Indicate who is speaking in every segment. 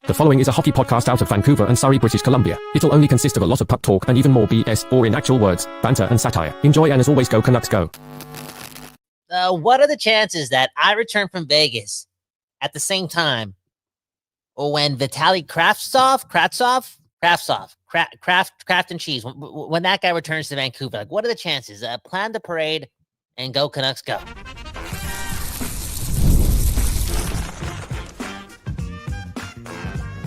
Speaker 1: The following is a hockey podcast out of Vancouver and Surrey, British Columbia. It'll only consist of a lot of puck talk and even more BS, or in actual words, banter and satire. Enjoy, and as always, go Canucks go.
Speaker 2: What are the chances that I return from Vegas at the same time when Vitali Kravtsov, Kraft and Cheese, when that guy returns to Vancouver? Like, what are the chances? Plan the parade and go Canucks go.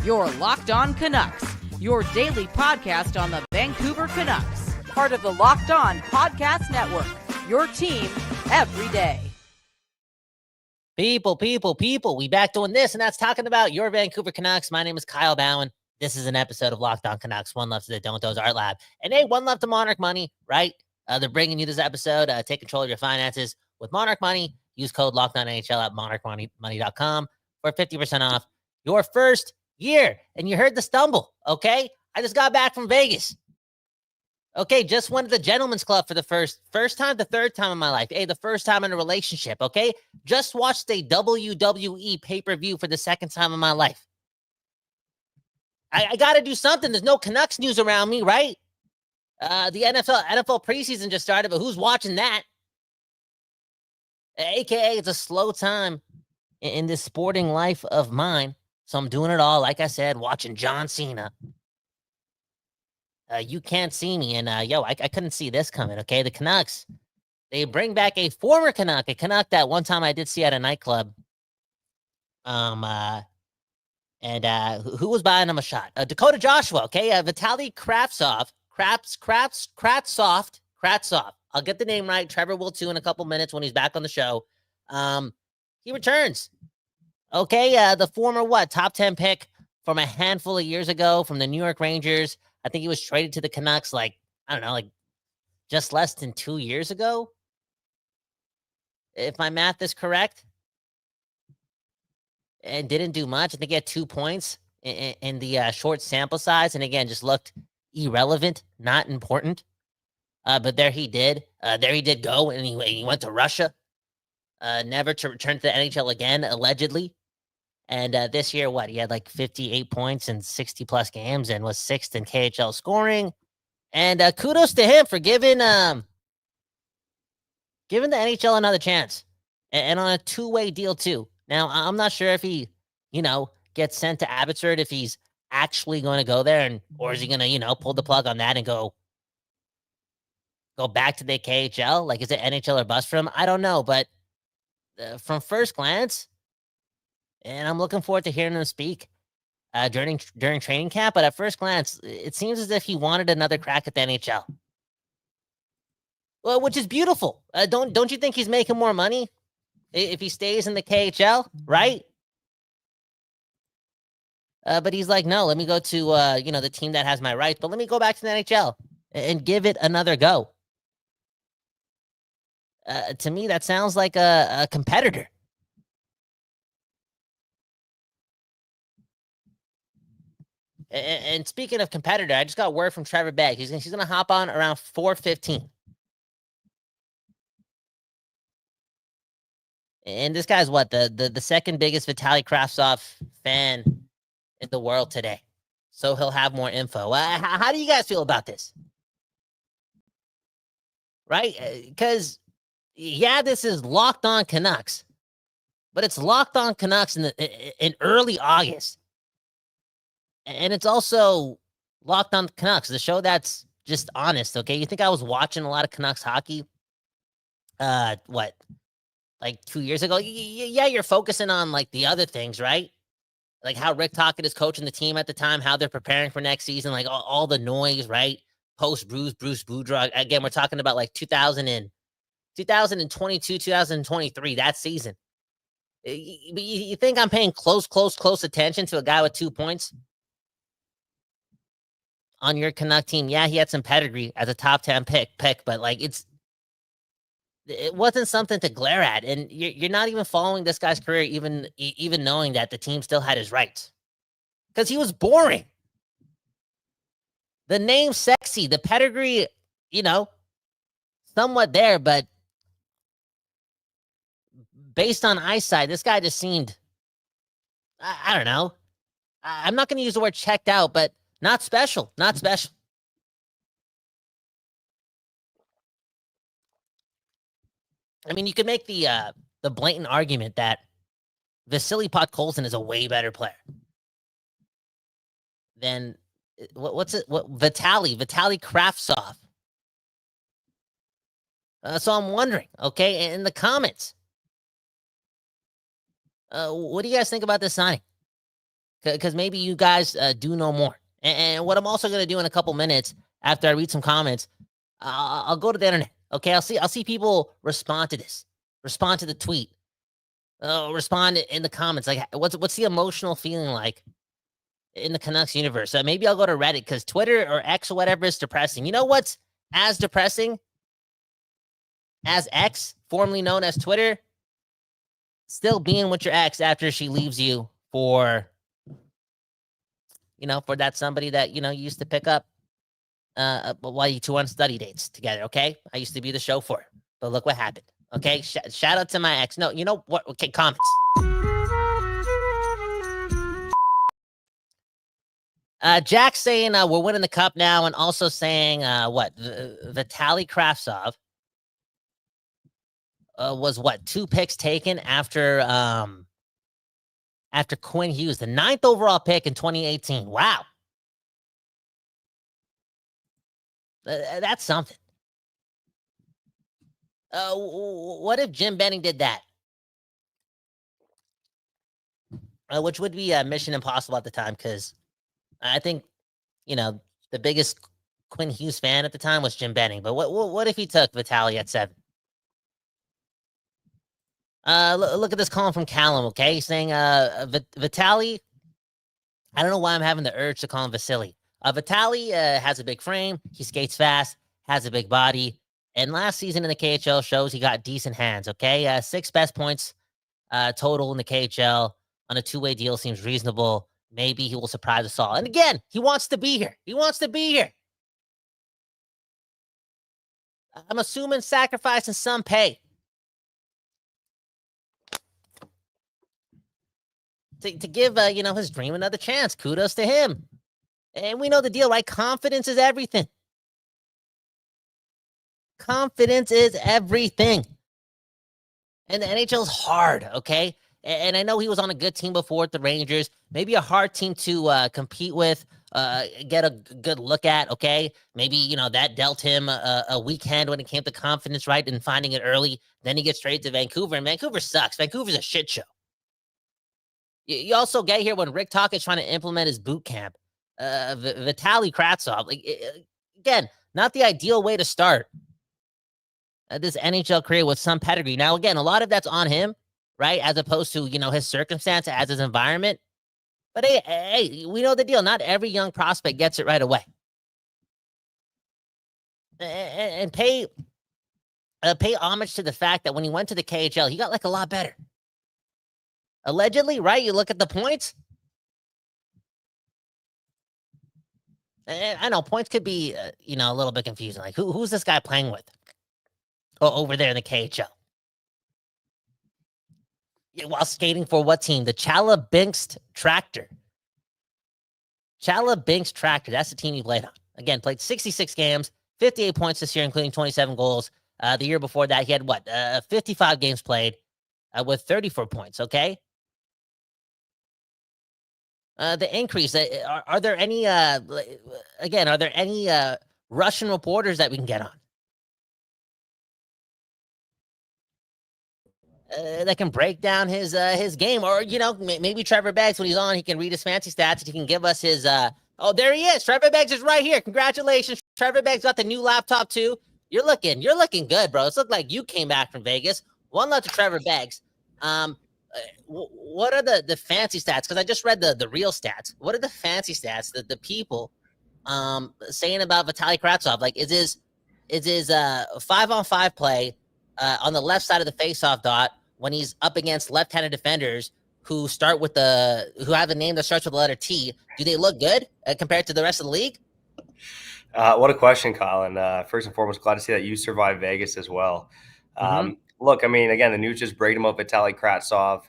Speaker 3: You're Locked On Canucks, your daily podcast on the Vancouver Canucks, part of the Locked On Podcast Network, your team every day.
Speaker 2: People, we back doing this, and that's talking about your Vancouver Canucks. My name is Kyle Bowen. This is an episode of Locked On Canucks. One love to the Don't Doze Art Lab. And hey, one love to Monarch Money, right? They're bringing you this episode. Take control of your finances with Monarch Money. Use code LOCKEDONNHL at monarchmoney.com for 50% off your first year. And you heard the stumble, okay? I just got back from Vegas. Okay, just went to the Gentleman's Club for the first time, the third time in my life. Hey, the first time in a relationship, okay? Just watched a WWE pay-per-view for the second time in my life. I got to do something. There's no Canucks news around me, right? The NFL preseason just started, but who's watching that? AKA, it's a slow time in this sporting life of mine. So I'm doing it all, like I said, watching John Cena. You can't see me, and I couldn't see this coming, okay? The Canucks, they bring back a former Canuck, a Canuck that one time I did see at a nightclub. Who was buying him a shot? Dakota Joshua, okay? Vitali Kravtsov, Kravtsov. I'll get the name right. Trevor will too in a couple minutes when he's back on the show. He returns. Okay, the former top 10 pick from a handful of years ago from the New York Rangers. I think he was traded to the Canucks just less than 2 years ago, if my math is correct, and didn't do much. I think he had 2 points in the short sample size, and again, just looked irrelevant, not important. But there he did. Go, and he went to Russia, never to return to the NHL again, allegedly. And this year, he had 58 points in 60-plus games and was 6th in KHL scoring. And kudos to him for giving the NHL another chance. And on a two-way deal, too. Now, I'm not sure if he, gets sent to Abbotsford, if he's actually going to go there, or is he going to, pull the plug on that and go back to the KHL? Is it NHL or bust for him? I don't know. But from first glance, and I'm looking forward to hearing him speak during training camp. But at first glance, it seems as if he wanted another crack at the NHL. Well, which is beautiful. Don't you think he's making more money if he stays in the KHL, right? But he's like, no, let me go to the team that has my rights, but let me go back to the NHL and give it another go. To me, that sounds like a competitor. And speaking of competitor, I just got word from Trevor Begg. He's going to hop on around 4:15. And this guy's the second biggest Vitali Kravtsov fan in the world today. So he'll have more info. How do you guys feel about this? Right? Because, this is Locked On Canucks. But it's Locked On Canucks in early August. And it's also Locked On Canucks, the show that's just honest, okay? You think I was watching a lot of Canucks hockey, 2 years ago? Yeah, you're focusing on, the other things, right? Like how Rick Tocchet is coaching the team at the time, how they're preparing for next season, all the noise, right? Post-Bruce Boudreau. Again, we're talking about, 2022, 2023, that season. You think I'm paying close attention to a guy with 2 points on your Canuck team? Yeah, he had some pedigree as a top 10 pick, but it wasn't something to glare at. And you're not even following this guy's career, even knowing that the team still had his rights, because he was boring. The name sexy, the pedigree, somewhat there, but based on eyesight, this guy just seemed, I don't know. I'm not going to use the word checked out, but not special. Not special. I mean, you could make the blatant argument that Vasily Podkolzin is a way better player than Vitali Kravtsov. So I'm wondering, okay, in the comments, what do you guys think about this signing? Because maybe you guys do know more. And what I'm also going to do in a couple minutes after I read some comments, I'll go to the internet. Okay, I'll see people respond to this, respond to the tweet, respond in the comments. Like, what's the emotional feeling like in the Canucks universe? Maybe I'll go to Reddit because Twitter or X or whatever is depressing. You know what's as depressing as X, formerly known as Twitter? Still being with your ex after she leaves you for, for that somebody that, you used to pick up while you two on study dates together, okay? I used to be the chauffeur, but look what happened, okay? Shout out to my ex. No, you know what? Okay, comments. Jack saying we're winning the cup now, and also saying Vitali Kravtsov was 2 picks taken after Quinn Hughes, the 9th overall pick in 2018. Wow. That's something. What if Jim Benning did that? Which would be mission impossible at the time, because I think, the biggest Quinn Hughes fan at the time was Jim Benning. But what if he took Vitali at 7? Look at this column from Callum, okay? He's saying Vitali, I don't know why I'm having the urge to call him Vasily. Vitali has a big frame. He skates fast, has a big body. And last season in the KHL shows he got decent hands, okay? 6 best points total in the KHL on a 2-way deal seems reasonable. Maybe he will surprise us all. And again, he wants to be here. He wants to be here. I'm assuming sacrificing some pay to give, his dream another chance. Kudos to him. And we know the deal, right? Confidence is everything. Confidence is everything. And the NHL is hard, okay? And I know he was on a good team before with the Rangers. Maybe a hard team to compete with, get a good look at, okay? Maybe, that dealt him a weak hand when it came to confidence, right? And finding it early. Then he gets straight to Vancouver, and Vancouver sucks. Vancouver's a shit show. You also get here when Rick Tocchet is trying to implement his boot camp. Vitali Kravtsov, again, not the ideal way to start this NHL career with some pedigree. Now, again, a lot of that's on him, right? As opposed to, his circumstance, as his environment. But hey, we know the deal. Not every young prospect gets it right away. And pay homage to the fact that when he went to the KHL, he got a lot better. Allegedly, right? You look at the points. I know points could be, a little bit confusing. Like, who's this guy playing with? Over there in the KHL. Yeah, while skating for what team? The Chelyabinsk Tractor. Chelyabinsk Tractor. That's the team he played on. Again, played 66 games, 58 points this year, including 27 goals. The year before that, he had 55 games played with 34 points, okay? The increase, are there any, Russian reporters that we can get on? That can break down his game, or maybe Trevor Beggs, when he's on, he can read his fancy stats and he can give us his oh, there he is. Trevor Beggs is right here. Congratulations. Trevor Beggs got the new laptop too. You're looking good, bro. It's looked like you came back from Vegas. One love to Trevor Beggs. What are the fancy stats? Because I just read the real stats. What are the fancy stats that the people saying about Vitali Kravtsov? Is his 5-on-5 play on the left side of the faceoff dot when he's up against left-handed defenders who have a name that starts with the letter T? Do they look good compared to the rest of the league?
Speaker 4: What a question, Colin. First and foremost, glad to see that you survived Vegas as well. Look, I mean, again, the news just breaking about Vitali Kravtsov.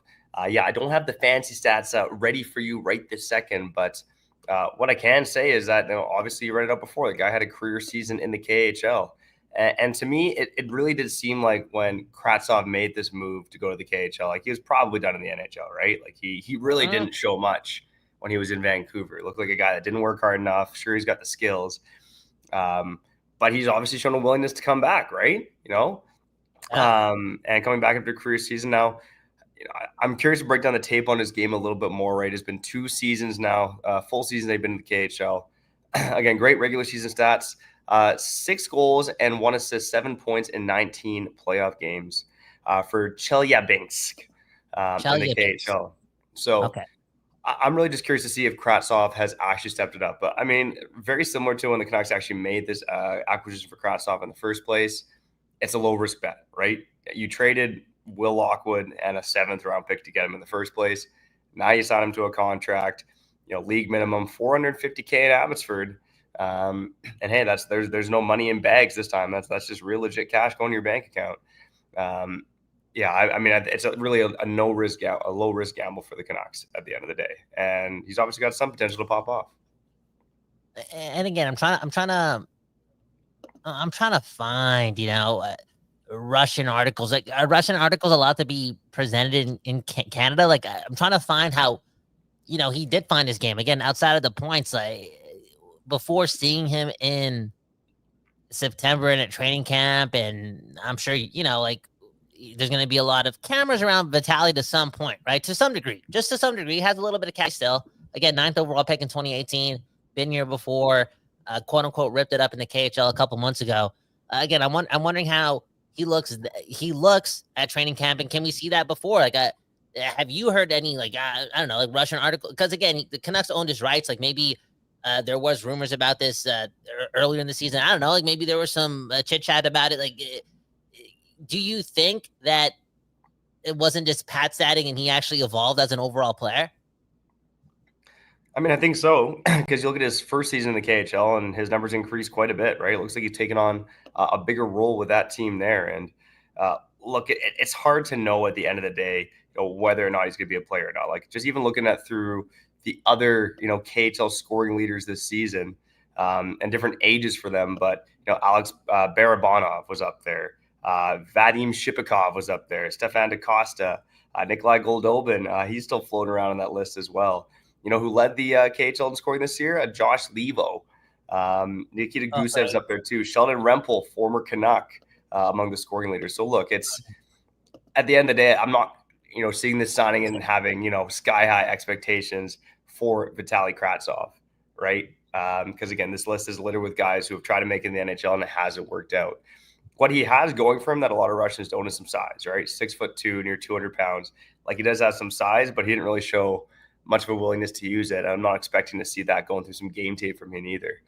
Speaker 4: Yeah, I don't have the fancy stats ready for you right this second, but what I can say is that, obviously you read it up before. The guy had a career season in the KHL. And to me, it really did seem like when Kravtsov made this move to go to the KHL, like he was probably done in the NHL, right? Like he really didn't show much when he was in Vancouver. He looked like a guy that didn't work hard enough. Sure, he's got the skills, but he's obviously shown a willingness to come back, right? And coming back after a career season now. I'm curious to break down the tape on his game a little bit more, right? It's been 2 seasons now, full season they've been in the KHL. Again, great regular season stats, 6 goals and 1 assist, 7 points in 19 playoff games for Chelyabinsk in the KHL. So I'm really just curious to see if Kravtsov has actually stepped it up. But I mean, very similar to when the Canucks actually made this acquisition for Kravtsov in the first place. It's a low risk bet, right? You traded Will Lockwood and a 7th round pick to get him in the first place. Now you sign him to a contract, league minimum $450K in Abbotsford. And hey, there's no money in bags this time. That's just real legit cash going to your bank account. I mean, it's really a low risk gamble for the Canucks at the end of the day. And he's obviously got some potential to pop off.
Speaker 2: And again, I'm trying to find, Russian articles. Like, are Russian articles allowed to be presented in Canada? Like, I'm trying to find how, he did find his game. Again, outside of the points, like, before seeing him in September and at training camp, and I'm sure, there's going to be a lot of cameras around Vitali to some point, right? To some degree. Just to some degree. He has a little bit of cash still. Again, 9th overall pick in 2018. Been here before. Quote-unquote ripped it up in the KHL a couple months ago. Again, I'm wondering how he looks at training camp, and can we see that before? Like, have you heard any, I don't know, like Russian article? Because again, the Canucks owned his rights. Like, maybe there was rumors about this earlier in the season. I don't know. Like, maybe there was some chit chat about it. Like, do you think that it wasn't just pat statting and he actually evolved as an overall player?
Speaker 4: I mean, I think so, because you look at his first season in the KHL and his numbers increased quite a bit, right? It looks like he's taken on a bigger role with that team there. And look, it's hard to know at the end of the day, whether or not he's going to be a player or not. Like, just even looking at through the other, KHL scoring leaders this season and different ages for them. But, Alex Barabanov was up there. Vadim Shipakov was up there. Stefan DaCosta, Nikolai Goldobin. He's still floating around on that list as well. Who led the KHL in scoring this year? Josh Levo. Nikita Gusev's up there too. Sheldon Rempel, former Canuck, among the scoring leaders. So look, it's at the end of the day, I'm not, seeing this signing and having, sky high expectations for Vitali Kravtsov, right? Because again, this list is littered with guys who have tried to make it in the NHL and it hasn't worked out. What he has going for him that a lot of Russians don't is some size, right? 6'2", near 200 pounds. Like, he does have some size, but he didn't really show much of a willingness to use it. I'm not expecting to see that going through some game tape from him either,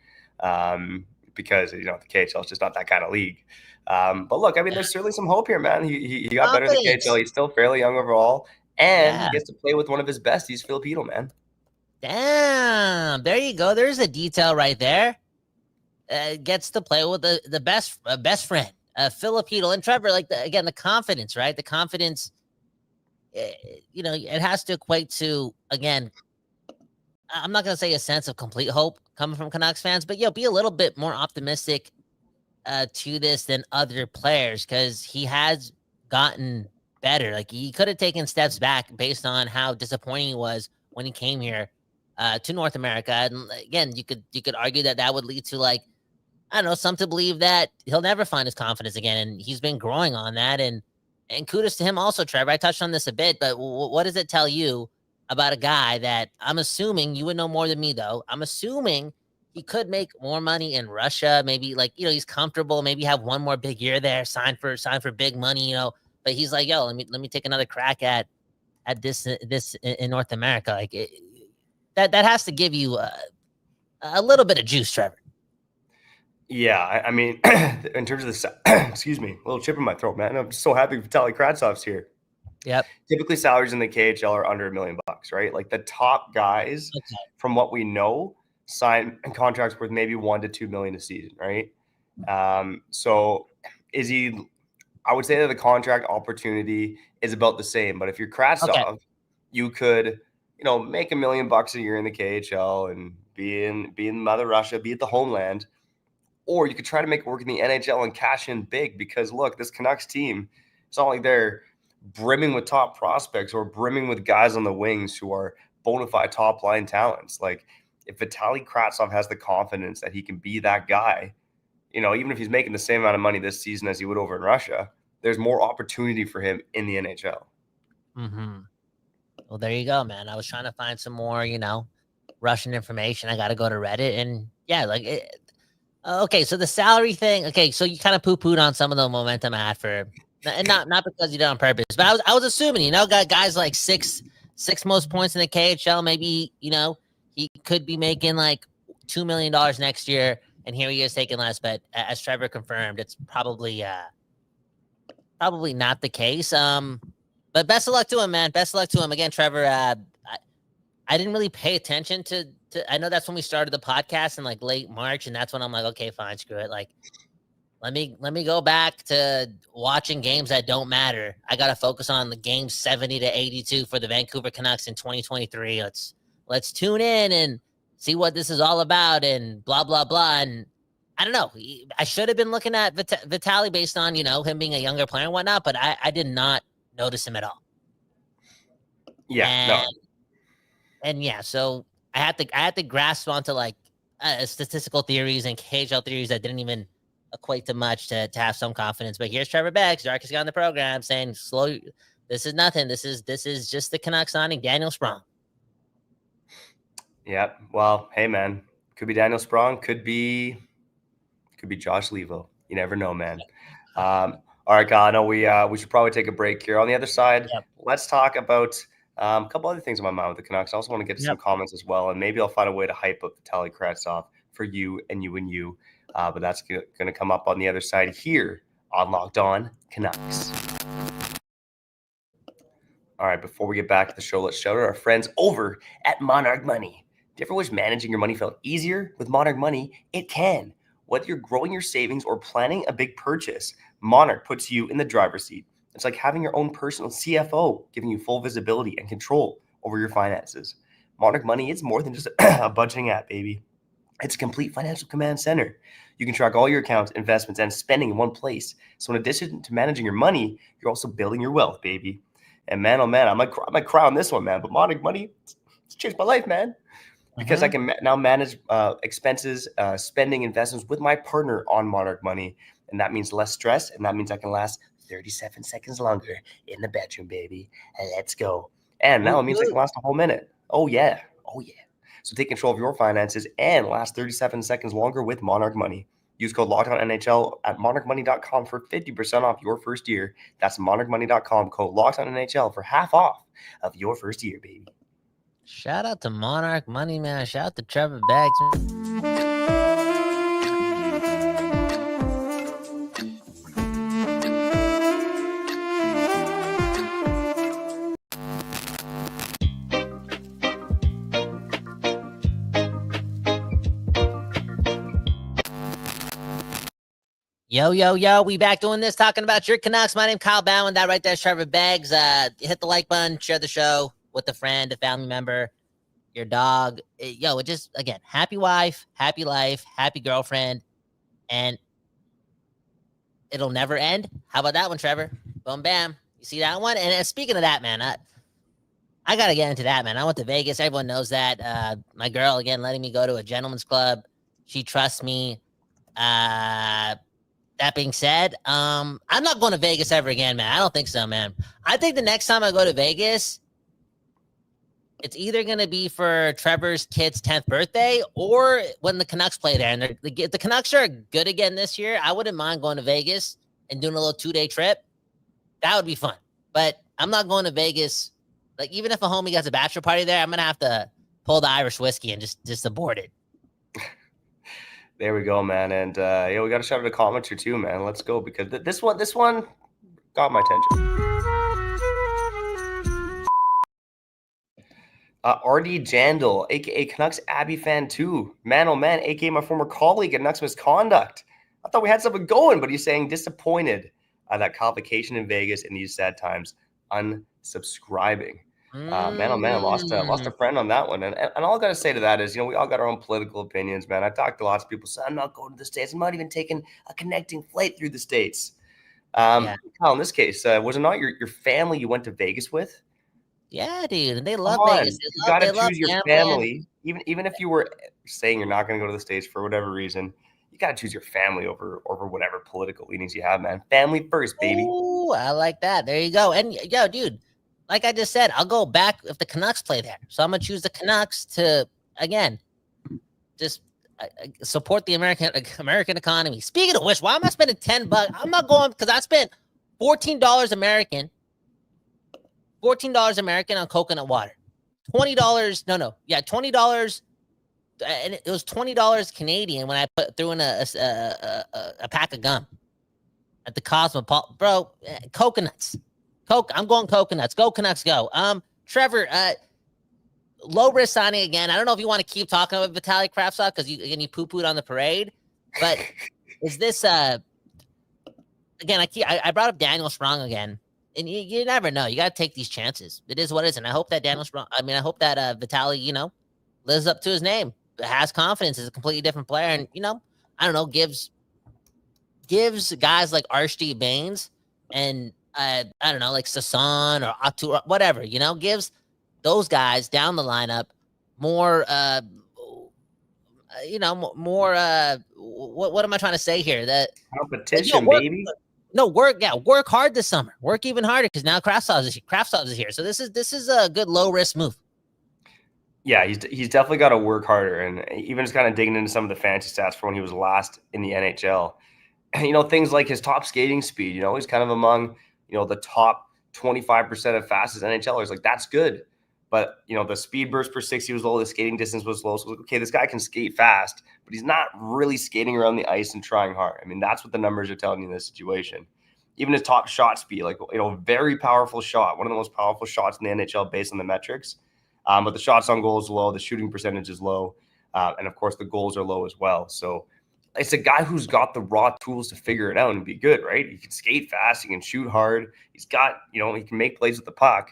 Speaker 4: because the KHL is just not that kind of league. But look, I mean, there's certainly some hope here, man. He got better in the KHL. He's still fairly young overall, and he gets to play with one of his besties, Filipino, man.
Speaker 2: Damn, there you go. There's a detail right there. Gets to play with the best friend, Filipino, and Trevor. Like, the confidence, right? The confidence. It has to equate to, again, I'm not going to say a sense of complete hope coming from Canucks fans, but be a little bit more optimistic to this than other players, because he has gotten better. Like, he could have taken steps back based on how disappointing he was when he came here to North America. And again, you could argue that would lead to, like, I don't know, some to believe that he'll never find his confidence again. And he's been growing on that. And kudos to him also, Trevor. I touched on this a bit, but what does it tell you about a guy that I'm assuming you would know more than me, though? I'm assuming he could make more money in Russia. Maybe, like, he's comfortable. Maybe have one more big year there, sign for big money, But he's like, yo, let me take another crack at this in North America. Like, that has to give you a little bit of juice, Trevor.
Speaker 4: Yeah, I mean, in terms of the excuse me, a little chip in my throat, man. I'm just so happy Vitali Kravtsov's here.
Speaker 2: Yep.
Speaker 4: Typically, salaries in the KHL are under $1 million, right? Like, the top guys, from what we know, sign contracts worth maybe $1 to $2 million a season, right? So is he? I would say that the contract opportunity is about the same. But if you're Kravtsov, you could, make $1 million a year in the KHL and be in Mother Russia, be at the homeland, or you could try to make it work in the NHL and cash in big. Because look, this Canucks team, it's not like they're brimming with top prospects or brimming with guys on the wings who are bona fide top line talents. Like, if Vitali Kravtsov has the confidence that he can be that guy, even if he's making the same amount of money this season as he would over in Russia, there's more opportunity for him in the NHL.
Speaker 2: Mm-hmm. Well, there you go, man. I was trying to find some more, Russian information. I got to go to Reddit, and yeah, okay, so the salary thing. Okay, so you kind of poo-pooed on some of the momentum I had for, and not because you did it on purpose, but I was assuming, got guys like six most points in the KHL. Maybe he could be making like $2 million next year, and here he is taking less. But as Trevor confirmed, it's probably not the case. But best of luck to him, man. Best of luck to him again, Trevor. I didn't really pay attention to. I know that's when we started the podcast in like late March, and that's when I'm like, okay, fine, screw it. Like, let me go back to watching games that don't matter. I gotta focus on the games 70 to 82 for the Vancouver Canucks in 2023. Let's tune in and see what this is all about, and blah blah blah. And I don't know. I should have been looking at Vitali based on him being a younger player and whatnot, but I did not notice him at all.
Speaker 4: Yeah,
Speaker 2: and yeah, so I had to grasp onto like statistical theories and KHL theories that didn't even equate to much to have some confidence. But here's Trevor Beggs, darkest guy on the program, saying, "Slow. This is nothing. This is just the Canucks signing Daniel Sprong."
Speaker 4: Yeah. Well, hey man, could be Daniel Sprong, could be Josh Levo. You never know, man. All right, Kyle, I know we should probably take a break here. On the other side, Let's talk about a couple other things on my mind with the Canucks. I also want to get to some comments as well, and maybe I'll find a way to hype up Vitali Kravtsov for you and you and you. But that's going to come up on the other side here on Locked On Canucks. All right, before we get back to the show, let's shout out our friends over at Monarch Money. Do you ever wish managing your money felt easier? With Monarch Money, it can. Whether you're growing your savings or planning a big purchase, Monarch puts you in the driver's seat. It's like having your own personal CFO, giving you full visibility and control over your finances. Monarch Money is more than just a budgeting app, baby. It's a complete financial command center. You can track all your accounts, investments, and spending in one place. So in addition to managing your money, you're also building your wealth, baby. And man, oh man, I might cry on this one, man. But Monarch Money, it's changed my life, man. Because I can now manage expenses, spending, investments with my partner on Monarch Money. And that means less stress, and that means I can last 37 seconds longer in the bedroom, baby. And let's go. And now it means I can last a whole minute. Oh, yeah. So take control of your finances and last 37 seconds longer with Monarch Money. Use code LOCKEDONNHL at monarchmoney.com for 50% off your first year. That's monarchmoney.com, code LOCKEDONNHL for half off of your first year, baby.
Speaker 2: Shout out to Monarch Money, man. Shout out to Trevor Beggs. Yo, we back doing this, talking about your Canucks. My name's Kyle Bowen. That right there is Trevor Beggs. Hit the like button, share the show with a friend, a family member, your dog. It just, again, happy wife, happy life, happy girlfriend, and it'll never end. How about that one, Trevor? Boom, bam. You see that one? And speaking of that, man, I got to get into that, man. I went to Vegas. Everyone knows that. My girl, again, letting me go to a gentleman's club. She trusts me. That being said, I'm not going to Vegas ever again, man. I don't think so, man. I think the next time I go to Vegas, it's either going to be for Trevor's kid's 10th birthday or when the Canucks play there. And the Canucks are good again this year. I wouldn't mind going to Vegas and doing a little 2-day trip. That would be fun. But I'm not going to Vegas. Like, even if a homie gets a bachelor party there, I'm going to have to pull the Irish whiskey and just abort it.
Speaker 4: There we go, man. And we got to shout out a comment or two, man. Let's go, because this one got my attention. RD Jandal, aka Canucks Abby fan too. Man, oh man, aka my former colleague at Canucks Misconduct. I thought we had something going, but he's saying disappointed that complication in Vegas in these sad times. Unsubscribing. Man, oh man, lost a friend on that one. And all I got to say to that is, we all got our own political opinions, man. I talked to lots of people say, I'm not going to the States. I'm not even taking a connecting flight through the States.
Speaker 2: Yeah.
Speaker 4: Kyle, in this case, was it not your family you went to Vegas with?
Speaker 2: Yeah, dude. And they
Speaker 4: Come
Speaker 2: love
Speaker 4: on,
Speaker 2: Vegas.
Speaker 4: you got to choose your
Speaker 2: gambling.
Speaker 4: family. Even if you were saying you're not going to go to the States for whatever reason, you got to choose your family over whatever political leanings you have, man. Family first, baby.
Speaker 2: Ooh, I like that. There you go. And yo, dude, like I just said, I'll go back if the Canucks play there. So I'm gonna choose the Canucks to again, just support the American economy. Speaking of which, why am I spending $10? I'm not going because I spent $14 American. $14 American on coconut water. $20. $20. And it was $20 Canadian when I threw in a pack of gum at the Cosmopolitan. Bro, coconuts. I'm going coconuts. Go Canucks, go. Trevor, low risk signing again. I don't know if you want to keep talking about Vitali Kravtsov because you poo-pooed on the parade, but is this again? I brought up Daniel Sprong again. And you never know. You got to take these chances. It is what it is. And I hope that I hope that Vitali, lives up to his name, has confidence, is a completely different player. And, I don't know, gives guys like Archie Baines and, I don't know, like Sasan or Atu, whatever, gives those guys down the lineup more, what am I trying to say here? That
Speaker 4: competition, baby.
Speaker 2: No, work hard this summer. Work even harder because now Kravtsov is here. So this is a good low risk move.
Speaker 4: Yeah, he's definitely got to work harder, and even just kind of digging into some of the fantasy stats for when he was last in the NHL. And, things like his top skating speed. He's kind of among the top 25% of fastest NHLers. Like that's good, but the speed burst per 60 was low, the skating distance was low. So okay, this guy can skate fast, but he's not really skating around the ice and trying hard. I mean, that's what the numbers are telling you in this situation. Even his top shot speed, very powerful shot, one of the most powerful shots in the NHL based on the metrics. But the shots on goal is low, the shooting percentage is low, and of course the goals are low as well. So it's a guy who's got the raw tools to figure it out and be good, right? He can skate fast, he can shoot hard, he's got, he can make plays with the puck,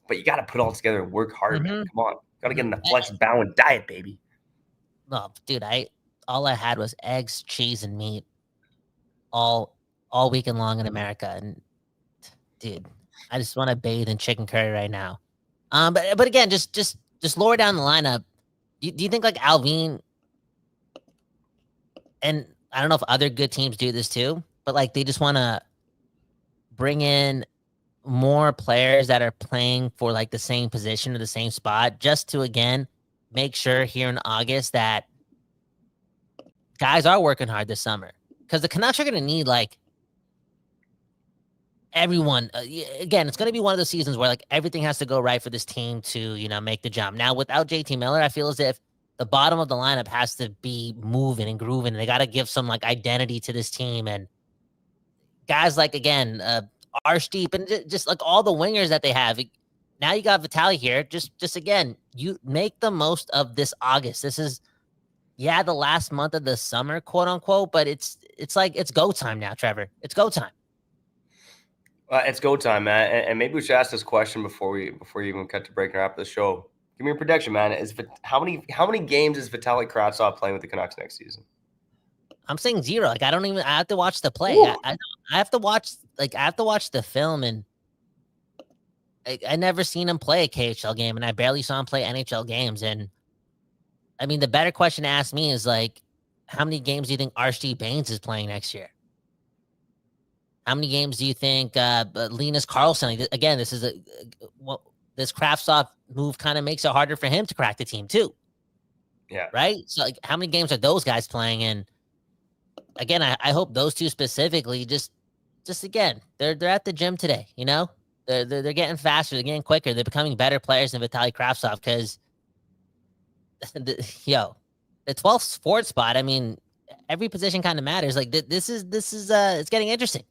Speaker 4: but you got to put it all together and work hard, man. Come on, got to get in the flex bound diet, baby.
Speaker 2: No, dude, all I had was eggs, cheese, and meat all weekend long in America, and dude, I just want to bathe in chicken curry right now. But again, just lower down the lineup. Do you think like Alvin, and I don't know if other good teams do this too, but like they just want to bring in more players that are playing for like the same position or the same spot, just to again make sure here in August that guys are working hard this summer, because the Canucks are going to need like everyone. Again, it's going to be one of those seasons where like everything has to go right for this team to make the jump. Now without JT Miller, I feel as if the bottom of the lineup has to be moving and grooving, and they got to give some like identity to this team. And guys like again, Arshdeep and just like all the wingers that they have. Now you got Vitali here. Just again, you make the most of this August. This is the last month of the summer, quote unquote, but it's like it's go time now, Trevor. It's go time.
Speaker 4: It's go time, man. And maybe we should ask this question before you even cut to break and wrap the show. Give me your prediction, man. How many games is Vitali Kravtsov playing with the Canucks next season?
Speaker 2: I'm saying 0. Like I have to watch the play. I have to watch the film, and I never seen him play a KHL game, and I barely saw him play NHL games. And I mean, the better question to ask me is like, how many games do you think Archie Baines is playing next year? How many games do you think Linus Karlsson? Again, this is this Kravtsov move kind of makes it harder for him to crack the team too.
Speaker 4: Yeah. Right.
Speaker 2: So like, how many games are those guys playing? And again, I hope those two specifically just again, they're at the gym today. They're getting faster, they're getting quicker, they're becoming better players than Vitali Kravtsov, because the 12th forward spot. I mean, every position kind of matters. Like this is it's getting interesting.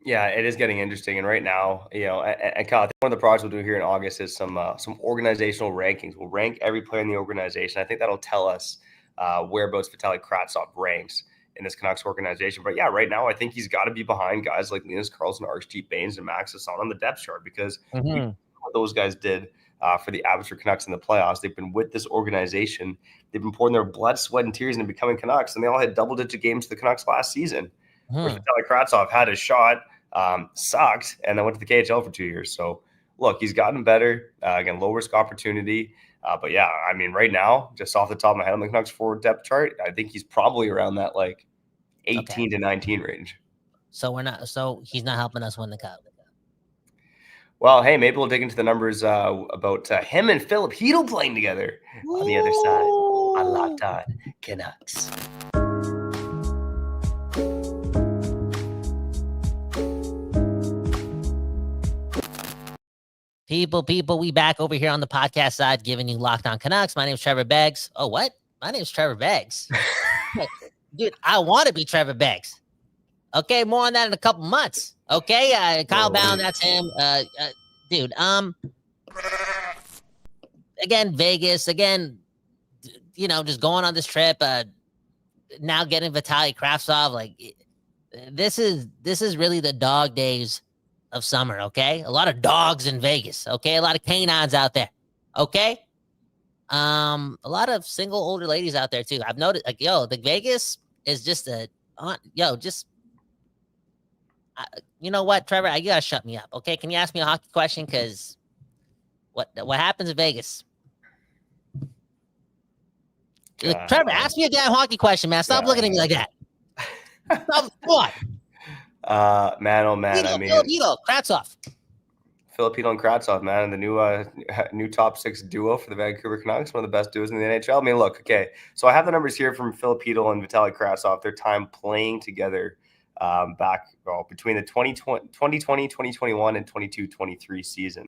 Speaker 4: Yeah, it is getting interesting. And right now, and Kyle, I think one of the projects we'll do here in August is some organizational rankings. We'll rank every player in the organization. I think that'll tell us whereabouts Vitali Kravtsov ranks in this Canucks organization. But yeah, right now, I think he's got to be behind guys like Linus Karlsson, Archie Baines, and Max Hassan on the depth chart, because we what those guys did for the Abbotsford Canucks in the playoffs. They've been with this organization. They've been pouring their blood, sweat, and tears into becoming Canucks, and they all had double-digit games to the Canucks last season. Whereas Vitali Kravtsov had his shot, sucked, and then went to the KHL for 2 years. So, look, he's gotten better. Again, low-risk opportunity. But, yeah, I mean, right now, just off the top of my head on the Canucks forward depth chart, I think he's probably around that, 18 to 19 range.
Speaker 2: So he's not helping us win the cup.
Speaker 4: Well, hey, maybe we'll dig into the numbers about him and Philip Hedl playing together on the other side on Locked On Canucks.
Speaker 2: People, we back over here on the podcast side giving you Locked On Canucks. My name is Trevor Beggs. Oh, what? My name is Trevor Beggs. Dude, I want to be Trevor Beggs. Okay, more on that in a couple months. Okay, Kyle Bound, that's him. Dude, again, Vegas, again, just going on this trip, now getting Vitali Kravtsov, this is really the dog days of summer, okay? A lot of dogs in Vegas, okay? A lot of canines out there, okay? A lot of single older ladies out there too. I've noticed, the Vegas is just you know what, Trevor? You gotta shut me up, okay? Can you ask me a hockey question? Because what happens in Vegas? Trevor, ask me a damn hockey question, man. Stop looking at me like that. Stop, what?
Speaker 4: Man, oh man,
Speaker 2: Filipino, Kravtsov.
Speaker 4: Filipino and Kravtsov, man, the new top six duo for the Vancouver Canucks, one of the best duos in the NHL. I mean, look, okay, so I have the numbers here from Filipino and Vitali Kravtsov, their time playing together between the 2020, 2021, and 22-23 season.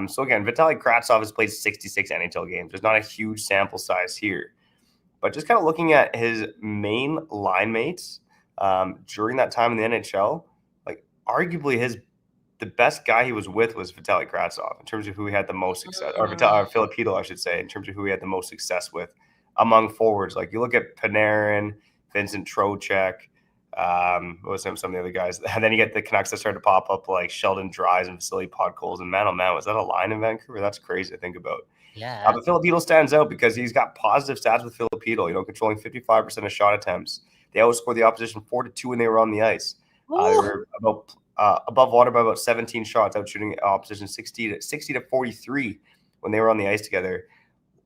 Speaker 4: So again, Vitali Kravtsov has played 66 NHL games. There's not a huge sample size here, but just kind of looking at his main line mates during that time in the NHL, arguably the best guy he was with was Vitali Kravtsov in terms of who he had the most success, or Filipino, I should say, in terms of who he had the most success with among forwards. Like you look at Panarin, Vincent Trocheck, what was some of the other guys, and then you get the Canucks that started to pop up like Sheldon Dries and Vasily Podkolzin. And man, oh man, was that a line in Vancouver? That's crazy to think about.
Speaker 2: Yeah.
Speaker 4: But Filipino stands out because he's got positive stats with Filipino, controlling 55% of shot attempts. They outscored the opposition 4-2 when they were on the ice. They were above water by about 17 shots, out shooting opposition 60 to 43 when they were on the ice together.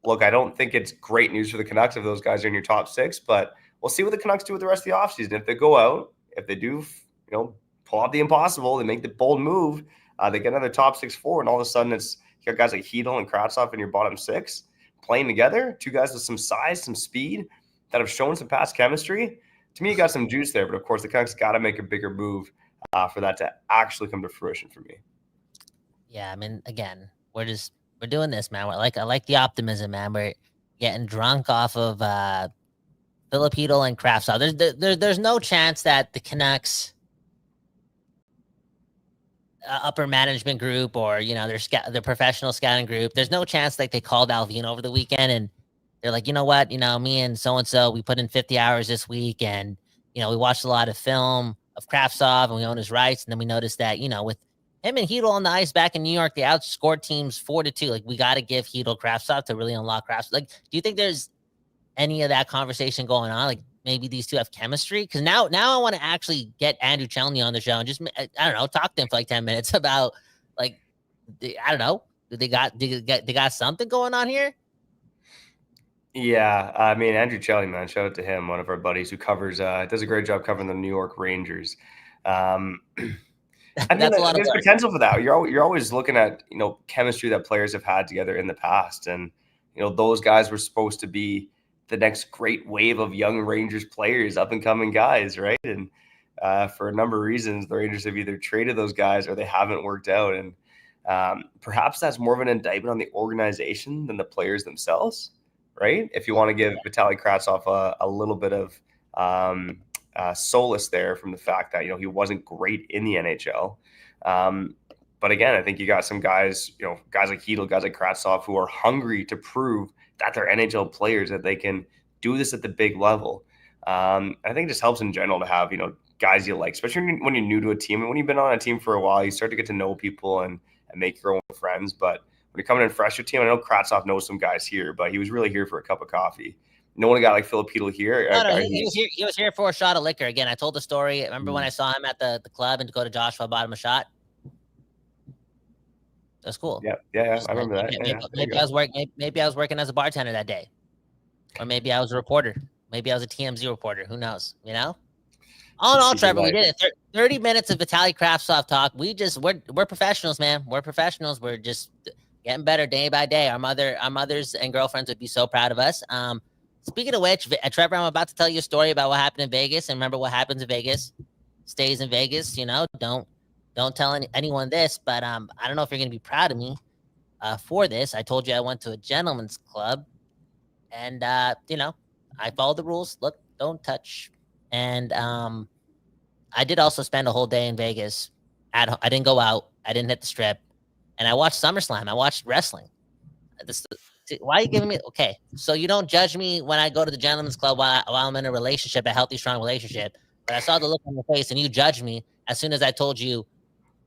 Speaker 4: Look, I don't think it's great news for the Canucks if those guys are in your top six, but we'll see what the Canucks do with the rest of the offseason. If they go out, if they do, pull out the impossible, they make the bold move, they get another top six forward, and all of a sudden you got guys like Hedl and Kravtsov in your bottom six playing together, two guys with some size, some speed that have shown some past chemistry. To me, you got some juice there, but of course the Canucks got to make a bigger move for that to actually come to fruition for me.
Speaker 2: Yeah, I mean, again, we're doing this, man. I like the optimism, man. We're getting drunk off of Filipino and Kravtsov. There's no chance that the Canucks upper management group or their professional scouting group, there's no chance they called Alvin over the weekend and they're like, you know what, me and so we put in 50 hours this week, and we watched a lot of film of Kravtsov and we own his rights, and then we noticed that with him and Hedl on the ice back in New York, they outscored teams 4-2. We got to give Hedl Kravtsov to really unlock Kravtsov. Do you think there's any of that conversation going on? Maybe these two have chemistry? Because now I want to actually get Andrew Chelney on the show and just, I don't know, talk to him for 10 minutes about I don't know, they got something going on here.
Speaker 4: Yeah, I mean, Andrew Chelney, man, shout out to him, one of our buddies who does a great job covering the New York Rangers. I think there's potential for that. You're always looking at chemistry that players have had together in the past, and those guys were supposed to be the next great wave of young Rangers players, up and coming guys, right? And for a number of reasons, the Rangers have either traded those guys or they haven't worked out, and perhaps that's more of an indictment on the organization than the players themselves, right? If you want to give Vitali Kravtsov a little bit of solace there from the fact that he wasn't great in the NHL. But again, I think you got some guys, guys like Hedl, guys like Kravtsov, who are hungry to prove that they're NHL players, that they can do this at the big level. I think it just helps in general to have guys you like, especially when you're new to a team, and when you've been on a team for a while, you start to get to know people, and and make your own friends. But when you're coming in fresh with team, I know Kravtsov knows some guys here, but he was really here for a cup of coffee. No one got like Filipino here.
Speaker 2: No, he was here for a shot of liquor. Again, I told the story. Remember when I saw him at the club and to go to Joshua, I bought him a shot? That's cool.
Speaker 4: Yeah. I remember that.
Speaker 2: Maybe I was working as a bartender that day. Or maybe I was a reporter. Maybe I was a TMZ reporter. Who knows? You know? All in all, Trevor, we did it. 30 minutes of Vitali Kravtsov talk. We're professionals, man. We're professionals. We're just getting better day by day. Our mothers and girlfriends would be so proud of us. Speaking of which, Trevor, I'm about to tell you a story about what happened in Vegas. And remember, what happens in Vegas stays in Vegas. You know, don't tell anyone this, but I don't know if you're going to be proud of me for this. I told you I went to a gentleman's club, and you know, I followed the rules. Look, don't touch. And I did also spend a whole day in Vegas. I didn't go out. I didn't hit the strip, and I watched SummerSlam. I watched wrestling. Why are you giving me? Okay, so you don't judge me when I go to the gentleman's club while I'm in a relationship, a healthy, strong relationship. But I saw the look on your face, and you judged me as soon as I told you,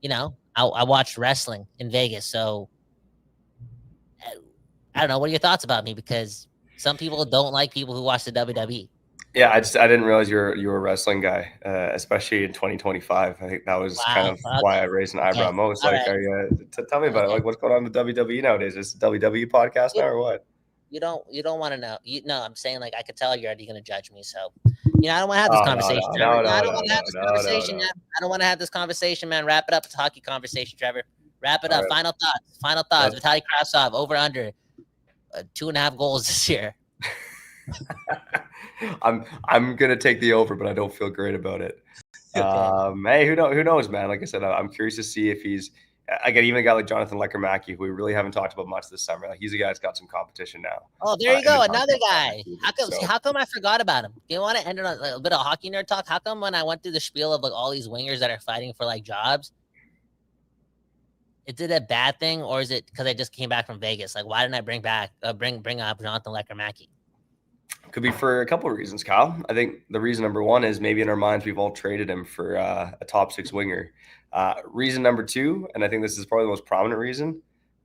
Speaker 2: you know, I watched wrestling in Vegas. So I don't know. What are your thoughts about me? Because some people don't like people who watch the WWE.
Speaker 4: Yeah, I didn't realize you were a wrestling guy, especially in 2025. I think that was kind of why I raised an eyebrow most. Like, right. Tell me about it. Like, what's going on with WWE nowadays? Is it a WWE podcast now or what?
Speaker 2: You don't want to know. No, I'm saying, like, I could tell you're already going to judge me. So, you know, I don't want to have this conversation. I don't want to have this conversation, man. I don't want to have this conversation, man. Wrap it up. It's a hockey conversation, Trevor. Wrap it up. Right. Final thoughts. Vitali Kravtsov over under 2.5 goals this year.
Speaker 4: I'm gonna take the over, but I don't feel great about it. Okay. Hey, who knows, man? Like I said, I'm curious to see if he's. I get even a guy like Jonathan Lecker-Mackey, who we really haven't talked about much this summer. Like, he's a guy that's got some competition now.
Speaker 2: Oh, there you go, another guy. How come I forgot about him? You want to end it on a bit of hockey nerd talk? How come when I went through the spiel of like all these wingers that are fighting for like jobs, is it a bad thing, or is it because I just came back from Vegas? Like, why didn't I bring up Jonathan Lecker-Mackey?
Speaker 4: Could be for a couple of reasons, Kyle. I think the reason number one is maybe in our minds we've all traded him for a top 6 winger. Reason number two, and I think this is probably the most prominent reason,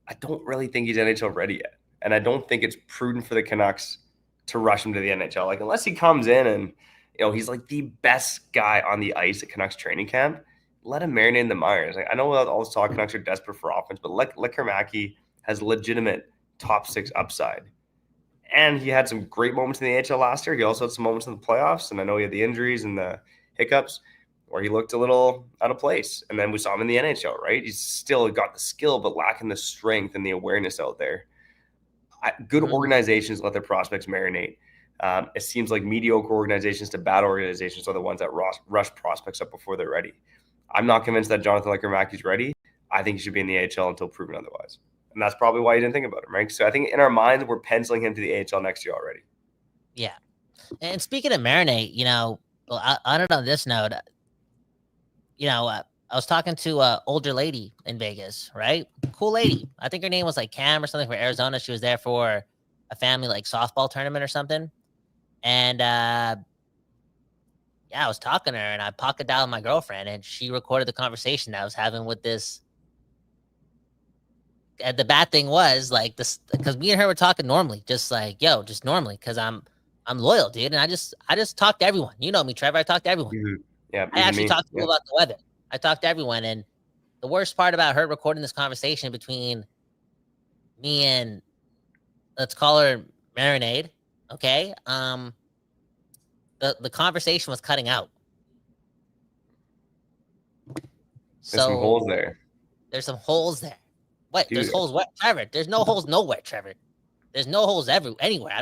Speaker 4: I don't really think he's NHL ready yet. And I don't think it's prudent for the Canucks to rush him to the NHL. Like, unless he comes in and, you know, he's like the best guy on the ice at Canucks training camp, let him marinate in the mires. Like, I know all this talk, Canucks are desperate for offense, but Lecker-Mackey has legitimate top 6 upside. And he had some great moments in the AHL last year. He also had some moments in the playoffs. And I know he had the injuries and the hiccups where he looked a little out of place. And then we saw him in the NHL, right? He's still got the skill, but lacking the strength and the awareness out there. Good organizations let their prospects marinate. It seems like mediocre organizations to bad organizations are the ones that rush prospects up before they're ready. I'm not convinced that Jonathan Lecker-Mackey's ready. I think he should be in the AHL until proven otherwise. And that's probably why you didn't think about him, right? So I think in our minds, we're penciling him to the AHL next year already.
Speaker 2: Yeah. And speaking of marinate, you know, on this note, you know, I was talking to an older lady in Vegas, right? Cool lady. I think her name was like Cam or something, from Arizona. She was there for a family like softball tournament or something. And yeah, I was talking to her and I pocket dialed my girlfriend and she recorded the conversation that I was having with this. And the bad thing was like this, because me and her were talking normally, just like, yo, just normally, because I'm loyal, dude. And I just talk to everyone. You know me, Trevor. I talk to everyone. Mm-hmm. Yeah, I actually talk to people about the weather. I talk to everyone. And the worst part about her recording this conversation between me and, let's call her Marinade, okay? The conversation was cutting out.
Speaker 4: There's some holes there.
Speaker 2: There's some holes there. What? Dude. There's holes where, Trevor? There's no holes nowhere, Trevor. There's no holes anywhere.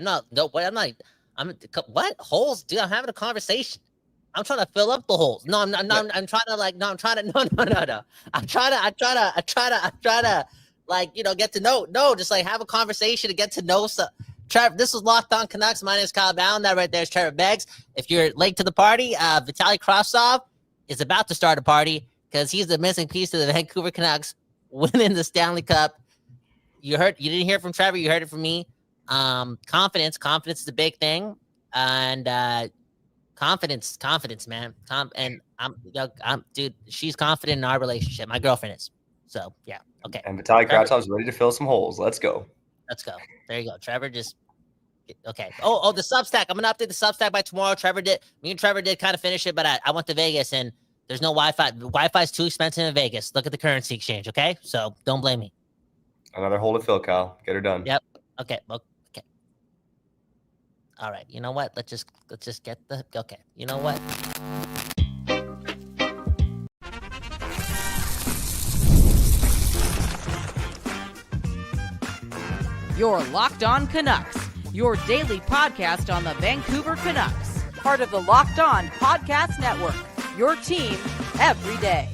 Speaker 2: What holes? Dude, I'm having a conversation. I'm trying to fill up the holes. No, I'm trying to like, you know, get to know. No, just like have a conversation to get to know some. Trevor, this is Locked On Canucks. My name is Kyle Bound. That right there is Trevor Beggs. If you're late to the party, Vitali Kravtsov is about to start a party because he's the missing piece to the Vancouver Canucks winning the Stanley Cup. You didn't hear it from Trevor. You heard it from me. Confidence is a big thing. And confidence, man. Dude, she's confident in our relationship. My girlfriend is. So yeah, okay.
Speaker 4: And Vitali Kravtsov is ready to fill some holes. Let's go.
Speaker 2: Let's go. There you go. Trevor just okay. Oh, the Substack. I'm gonna update the Substack by tomorrow. Me and Trevor did kind of finish it, but I went to Vegas and there's no Wi-Fi. Wi-Fi is too expensive in Vegas. Look at the currency exchange, okay? So don't blame me.
Speaker 4: Another hole to fill, Kyle. Get her done.
Speaker 2: Yep. Okay. Okay. All right. You know what? Let's just get the okay. You know what?
Speaker 3: You're Locked On Canucks, your daily podcast on the Vancouver Canucks, part of the Locked On Podcast Network, your team every day.